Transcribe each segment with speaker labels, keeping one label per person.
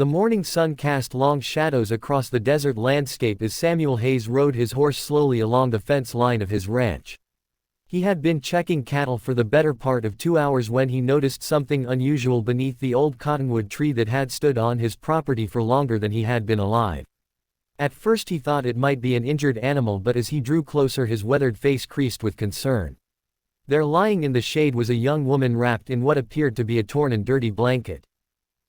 Speaker 1: The morning sun cast long shadows across the desert landscape as Samuel Hayes rode his horse slowly along the fence line of his ranch. He had been checking cattle for the better part of 2 hours when he noticed something unusual beneath the old cottonwood tree that had stood on his property for longer than he had been alive. At first he thought it might be an injured animal, but as he drew closer his weathered face creased with concern. There, lying in the shade, was a young woman wrapped in what appeared to be a torn and dirty blanket.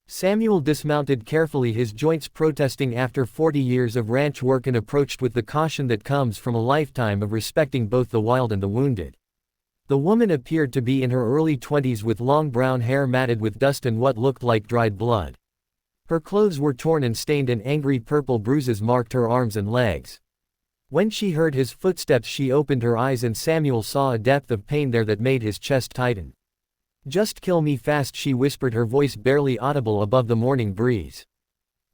Speaker 1: Samuel dismounted carefully, his joints protesting after 40 years of ranch work, and approached with the caution that comes from a lifetime of respecting both the wild and the wounded. The woman appeared to be in her early 20s with long brown hair matted with dust and what looked like dried blood. Her clothes were torn and stained, and angry purple bruises marked her arms and legs. When she heard his footsteps she opened her eyes, and Samuel saw a depth of pain there that made his chest tighten. "Just kill me fast," she whispered, her voice barely audible above the morning breeze.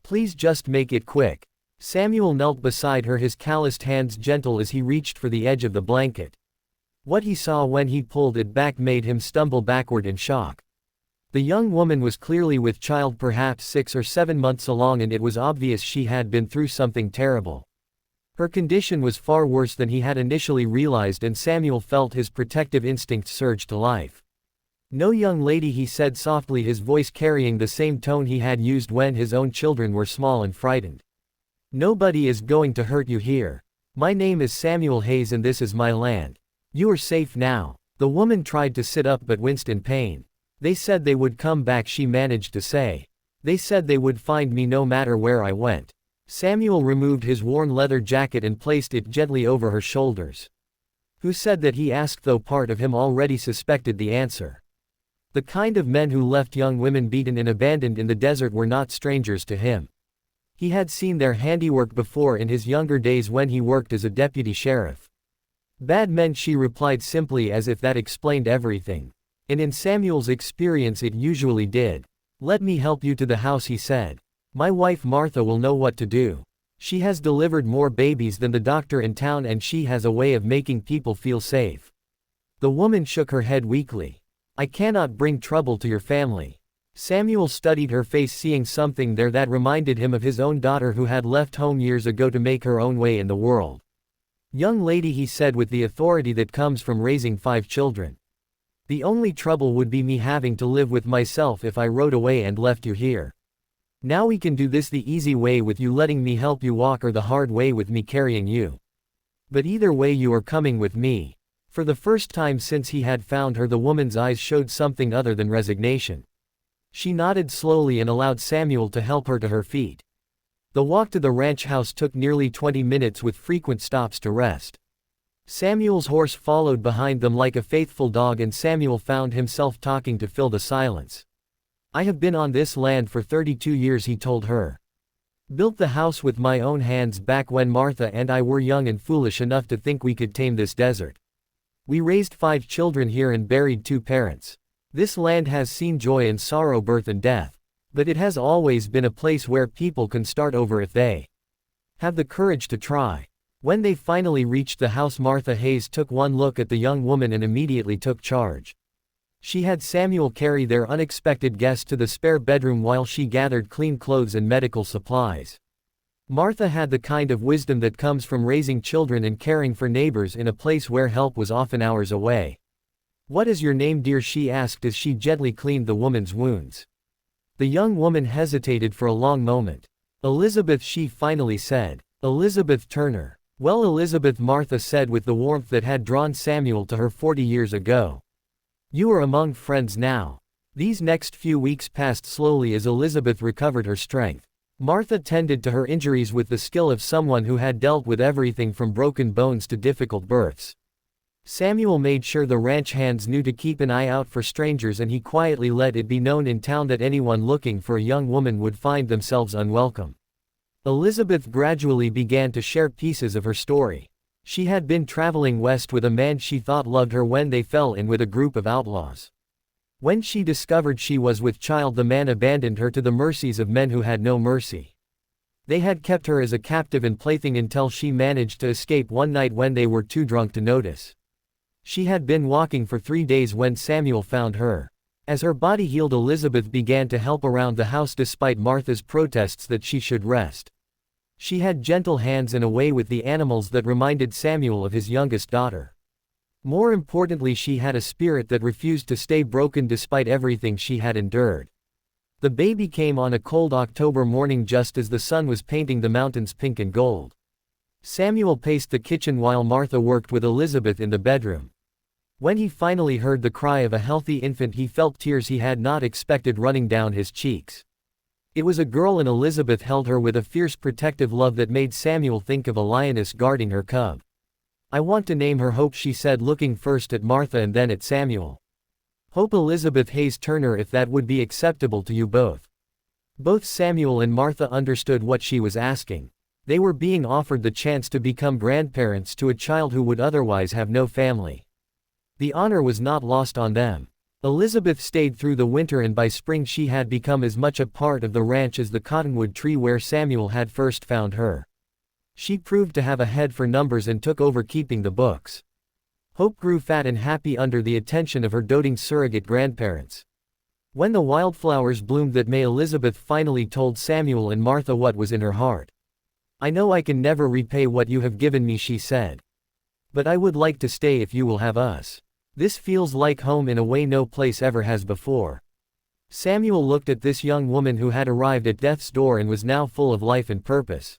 Speaker 1: "Please just make it quick." Samuel knelt beside her, his calloused hands gentle as he reached for the edge of the blanket. What he saw when he pulled it back made him stumble backward in shock. The young woman was clearly with child, perhaps 6 or 7 months along, and it was obvious she had been through something terrible. Her condition was far worse than he had initially realized, and Samuel felt his protective instincts surge to life. "No, young lady," he said softly, his voice carrying the same tone he had used when his own children were small and frightened. "Nobody is going to hurt you here. My name is Samuel Hayes and this is my land. You are safe now." The woman tried to sit up but winced in pain. "They said they would come back," she managed to say. "They said they would find me no matter where I went." Samuel removed his worn leather jacket and placed it gently over her shoulders. "Who said that?" he asked, though part of him already suspected the answer. The kind of men who left young women beaten and abandoned in the desert were not strangers to him. He had seen their handiwork before in his younger days when he worked as a deputy sheriff. "Bad men," she replied simply, as if that explained everything. And in Samuel's experience it usually did. "Let me help you to the house," he said. "My wife Martha will know what to do. She has delivered more babies than the doctor in town, and she has a way of making people feel safe." The woman shook her head weakly. "I cannot bring trouble to your family." Samuel studied her face, seeing something there that reminded him of his own daughter who had left home years ago to make her own way in the world. "Young lady," he said with the authority that comes from raising 5 children. "The only trouble would be me having to live with myself if I rode away and left you here. Now we can do this the easy way with you letting me help you walk, or the hard way with me carrying you. But either way you are coming with me." For the first time since he had found her, the woman's eyes showed something other than resignation. She nodded slowly and allowed Samuel to help her to her feet. The walk to the ranch house took nearly 20 minutes with frequent stops to rest. Samuel's horse followed behind them like a faithful dog, and Samuel found himself talking to fill the silence. "I have been on this land for 32 years," he told her. "Built the house with my own hands back when Martha and I were young and foolish enough to think we could tame this desert. We raised 5 children here and buried 2 parents. This land has seen joy and sorrow, birth and death. But it has always been a place where people can start over if they have the courage to try." When they finally reached the house, Martha Hayes took one look at the young woman and immediately took charge. She had Samuel carry their unexpected guest to the spare bedroom while she gathered clean clothes and medical supplies. Martha had the kind of wisdom that comes from raising children and caring for neighbors in a place where help was often hours away. "What is your name, dear?" she asked as she gently cleaned the woman's wounds. The young woman hesitated for a long moment. "Elizabeth," she finally said. "Elizabeth Turner." "Well, Elizabeth," Martha said with the warmth that had drawn Samuel to her 40 years ago. "You are among friends now." These next few weeks passed slowly as Elizabeth recovered her strength. Martha tended to her injuries with the skill of someone who had dealt with everything from broken bones to difficult births. Samuel made sure the ranch hands knew to keep an eye out for strangers, and he quietly let it be known in town that anyone looking for a young woman would find themselves unwelcome. Elizabeth gradually began to share pieces of her story. She had been traveling west with a man she thought loved her when they fell in with a group of outlaws. When she discovered she was with child, the man abandoned her to the mercies of men who had no mercy. They had kept her as a captive and plaything until she managed to escape one night when they were too drunk to notice. She had been walking for 3 days when Samuel found her. As her body healed, Elizabeth began to help around the house despite Martha's protests that she should rest. She had gentle hands and a way with the animals that reminded Samuel of his youngest daughter. More importantly, she had a spirit that refused to stay broken despite everything she had endured. The baby came on a cold October morning just as the sun was painting the mountains pink and gold. Samuel paced the kitchen while Martha worked with Elizabeth in the bedroom. When he finally heard the cry of a healthy infant, he felt tears he had not expected running down his cheeks. It was a girl, and Elizabeth held her with a fierce protective love that made Samuel think of a lioness guarding her cub. "I want to name her Hope," she said, looking first at Martha and then at Samuel. "Hope Elizabeth Hayes Turner, if that would be acceptable to you both." Both Samuel and Martha understood what she was asking. They were being offered the chance to become grandparents to a child who would otherwise have no family. The honor was not lost on them. Elizabeth stayed through the winter, and by spring she had become as much a part of the ranch as the cottonwood tree where Samuel had first found her. She proved to have a head for numbers and took over keeping the books. Hope grew fat and happy under the attention of her doting surrogate grandparents. When the wildflowers bloomed that May, Elizabeth finally told Samuel and Martha what was in her heart. "I know I can never repay what you have given me," she said. "But I would like to stay if you will have us. This feels like home in a way no place ever has before." Samuel looked at this young woman who had arrived at death's door and was now full of life and purpose.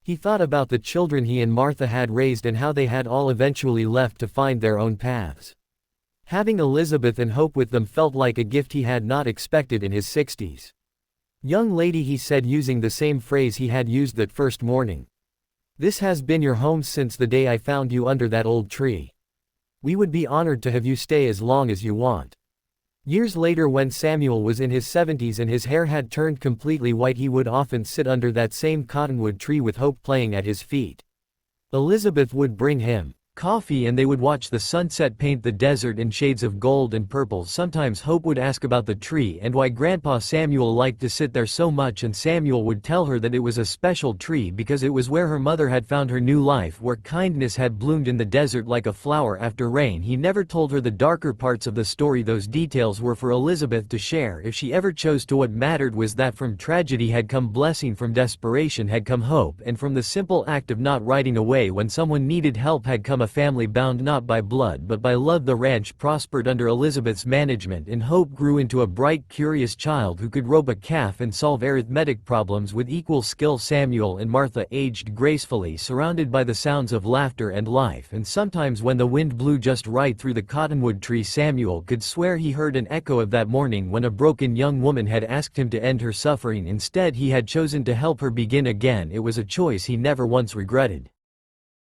Speaker 1: He thought about the children he and Martha had raised and how they had all eventually left to find their own paths. Having Elizabeth and Hope with them felt like a gift he had not expected in his 60s. "Young lady," he said, using the same phrase he had used that first morning. "This has been your home since the day I found you under that old tree. We would be honored to have you stay as long as you want." Years later, when Samuel was in his 70s and his hair had turned completely white, he would often sit under that same cottonwood tree with Hope playing at his feet. Elizabeth would bring him coffee and they would watch the sunset paint the desert in shades of gold and purple. Sometimes Hope would ask about the tree and why Grandpa Samuel liked to sit there so much, and Samuel would tell her that it was a special tree because it was where her mother had found her new life, where kindness had bloomed in the desert like a flower after rain. He never told her the darker parts of the story. Those details were for Elizabeth to share if she ever chose to. What mattered was that from tragedy had come blessing, from desperation had come hope, and from the simple act of not riding away when someone needed help had come a family bound not by blood but by love. The ranch prospered under Elizabeth's management, and Hope grew into a bright, curious child who could rope a calf and solve arithmetic problems with equal skill. Samuel and Martha aged gracefully, surrounded by the sounds of laughter and life, and sometimes when the wind blew just right through the cottonwood tree, Samuel could swear he heard an echo of that morning when a broken young woman had asked him to end her suffering. Instead, he had chosen to help her begin again. It was a choice he never once regretted.